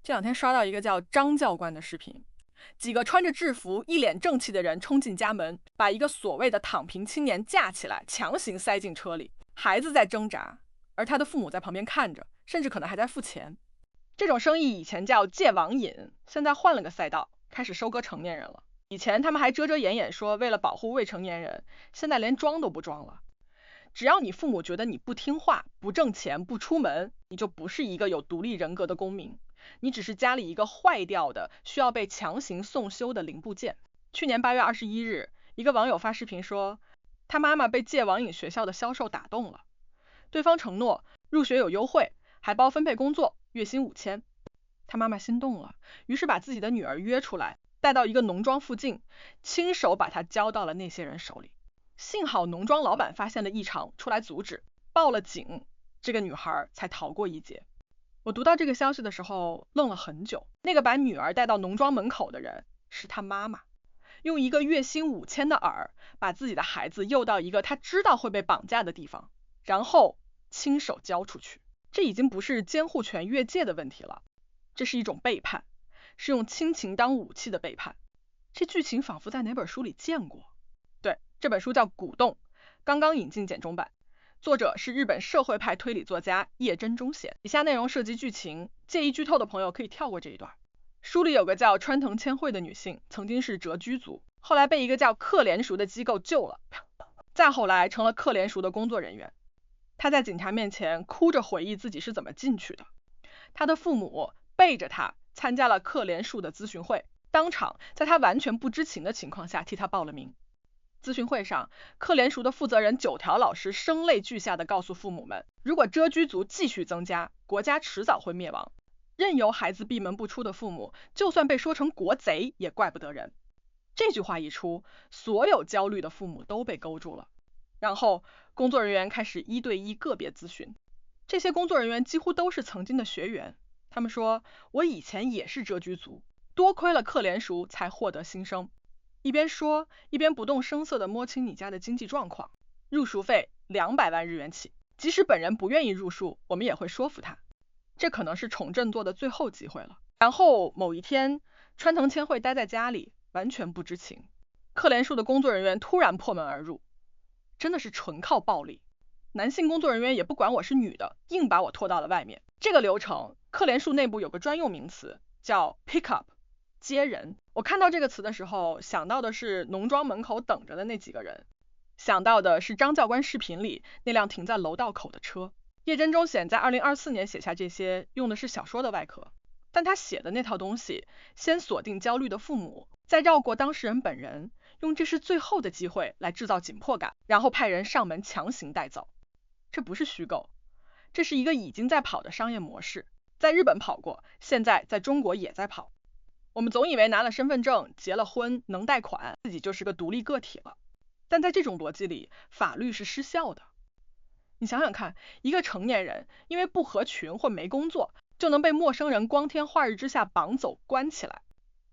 這兩天刷到一個叫張教官的視頻，幾個穿着制服、一臉正氣的人衝進家門，把一個所謂的躺平青年架起來，強行塞進車裡。孩子在掙扎，而他的父母在旁邊看着，甚至可能還在付錢。這種生意以前叫戒网瘾，現在換了個賽道，開始收割成年人了。以前他們還遮遮掩掩說為了保護未成年人，現在連裝都不裝了。只要你父母覺得你不聽話、不掙錢、不出門，你就不是一個有獨立人格的公民，你只是家裡一個壞掉的、需要被強行送修的零部件。去年8月21日，一個網友發視頻說，他媽媽被戒網瘾學校的銷售打動了，對方承諾入學有優惠，還包分配工作，月薪5000。他媽媽心動了，於是把自己的女兒約出來，帶到一個農莊附近，親手把她交到了那些人手裡。幸好農莊老板發現了異常，出來阻止，報了警，這個女孩才逃過一劫。我讀到這個消息的時候愣了很久，那個把女兒帶到農莊門口的人是她媽媽，用一個月薪5000的饵，把自己的孩子诱到一個他知道會被綁架的地方，然後親手交出去。這已經不是監護權越界的問題了，這是一種背叛，是用親情當武器的背叛。這劇情仿佛在哪本書裡見過。對，這本書叫《鼓動》，剛剛引進簡中版，作者是日本社會派推理作家叶真中写。以下內容涉及劇情，介意劇透的朋友可以跳過這一段。書裡有個叫川藤千惠的女性，曾經是蟄居族，後來被一個叫克連淑的機構救了，再後來成了克連淑的工作人员。她在警察面前哭着回憶自己是怎麼進去的。她的父母背着她參加了克連淑的諮詢會，當場在她完全不知情的情況下替她報了名。諮詢會上，克連淑的負責人9條老師聲淚俱下地告訴父母們，如果蟄居族繼續增加，國家遲早會滅亡。任由孩子閉門不出的父母，就算被說成國賊，也怪不得人。這句話一出，所有焦慮的父母都被勾住了。然後，工作人員開始1對1個別諮詢。這些工作人員幾乎都是曾經的學員。他們說，我以前也是蟄居族，多虧了克連淑才獲得新生。一邊說，一邊不動聲色地摸清你家的經濟狀況。入塾費200萬日元起，即使本人不願意入塾，我們也會說服他。這可能是重振作的最後機會了。然後某一天，川藤千惠待在家裡，完全不知情。克連淑的工作人員突然破門而入，真的是純靠暴力。男性工作人员也不管我是女的，硬把我拖到了外面。这個流程，克连淑內部有個專用名詞，叫 pick up。接人，我看到這個詞的時候，想到的是農莊門口等着的那幾個人，想到的是張教官視頻裡那輛停在樓道口的車。葉真中顯在2024年寫下這些，用的是小說的外殼，但他寫的那套東西，先鎖定焦慮的父母，再繞過當事人本人，用這是最後的機會來制造緊迫感，然後派人上門強行帶走。這不是虛構，這是一個已經在跑的商業模式，在日本跑過，現在在中國也在跑。我們總以為拿了身份證、結了婚、能貸款，自己就是個獨立個體了。但在這種邏輯裡，法律是失效的。你想想看，一個成年人因為不合群或沒工作，就能被陌生人光天化日之下綁走、關起來。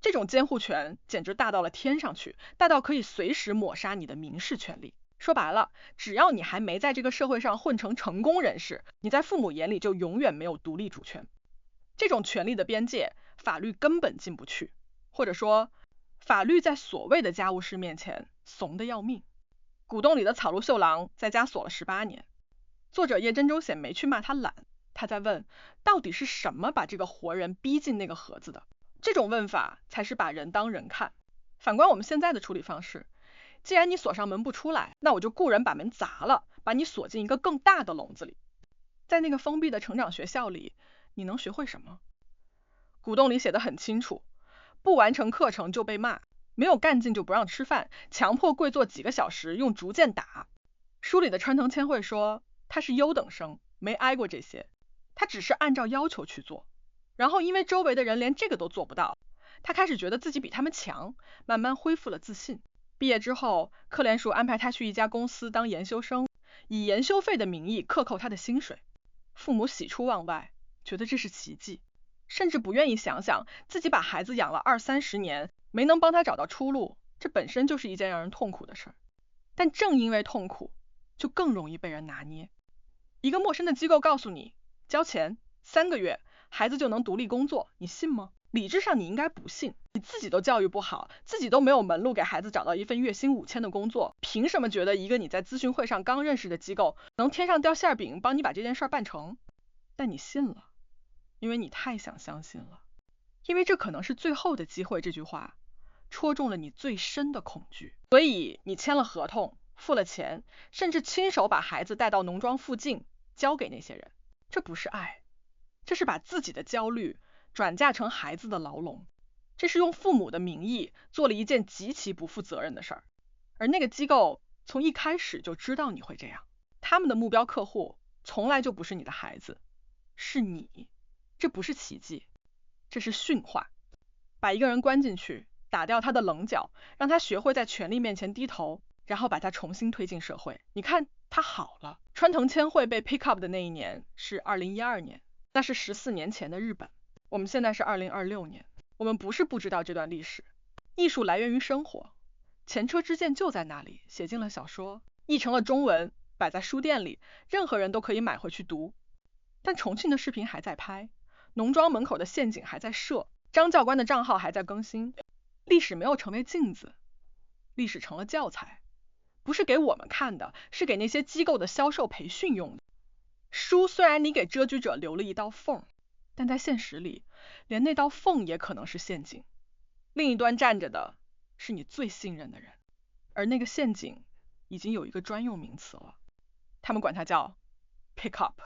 這種監護權簡直大到了天上去，大到可以隨時抹殺你的民事權利。說白了，只要你還沒在這個社會上混成成功人士，你在父母眼裡就永遠沒有獨立主權。這種權利的邊界，法律根本進不去，或者說，法律在所謂的家務事面前慫得要命。鼓動裡的草鹿秀郎在家鎖了18年，作者葉真中顯沒去罵他懶，他在問，到底是什麼把這個活人逼進那個盒子的？這種問法才是把人當人看。反觀我們現在的處理方式，既然你鎖上門不出來，那我就雇人把門砸了，把你鎖進一個更大的籠子裡。在那個封閉的成長學校裡，你能學會什麼？鼓動裡寫得很清楚，不完成課程就被罵，沒有幹勁就不讓吃飯，強迫跪坐幾個小時，用竹劍打。書裡的川藤千惠說，他是優等生，沒挨過這些，他只是按照要求去做。然後因為周圍的人連這個都做不到，他開始覺得自己比他們強，慢慢恢復了自信。畢業之後，克連淑安排他去一家公司當研修生，以研修費的名義克扣他的薪水。父母喜出望外，覺得這是奇蹟，甚至不願意想想自己把孩子養了20-30年，沒能幫他找到出路，這本身就是一件讓人痛苦的事兒。但正因為痛苦，就更容易被人拿捏。一個陌生的機構告訴你，交錢3個月，孩子就能獨立工作，你信嗎？理智上你應該不信，你自己都教育不好，自己都沒有門路給孩子找到一份月薪5000的工作，憑什麼覺得一個你在諮詢會上剛認識的機構能天上掉餡餅幫你把這件事辦成？但你信了，因為你太想相信了，因為這可能是最後的機會，這句話戳中了你最深的恐懼，所以你簽了合同，付了錢，甚至親手把孩子帶到農莊附近交給那些人。這不是愛，這是把自己的焦慮轉嫁成孩子的牢籠，這是用父母的名義做了一件極其不負責任的事兒。而那個機構從一開始就知道你會這樣，他們的目標客戶從來就不是你的孩子，是你。這不是奇蹟，這是馴化。把一個人關進去，打掉他的稜角，讓他學會在權力面前低頭，然後把他重新推進社會。你看他好了。川藤千惠被 pick up 的那一年是2012年，那是14年前的日本。我們現在是2026年，我們不是不知道這段歷史。藝術來源於生活，前車之鑑就在那裡，寫進了小說，譯成了中文，擺在書店裡，任何人都可以買回去讀。但重慶的視頻還在拍，農莊門口的陷阱還在設，張教官的賬號還在更新。歷史沒有成為鏡子，歷史成了教材，不是給我們看的，是給那些機構的銷售培訓用的。書雖然你給遮居者留了一道縫，但在現實裡，連那道縫也可能是陷阱。另一端站着的是你最信任的人，而那個陷阱已經有一個專用名詞了，他們管它叫 pick up。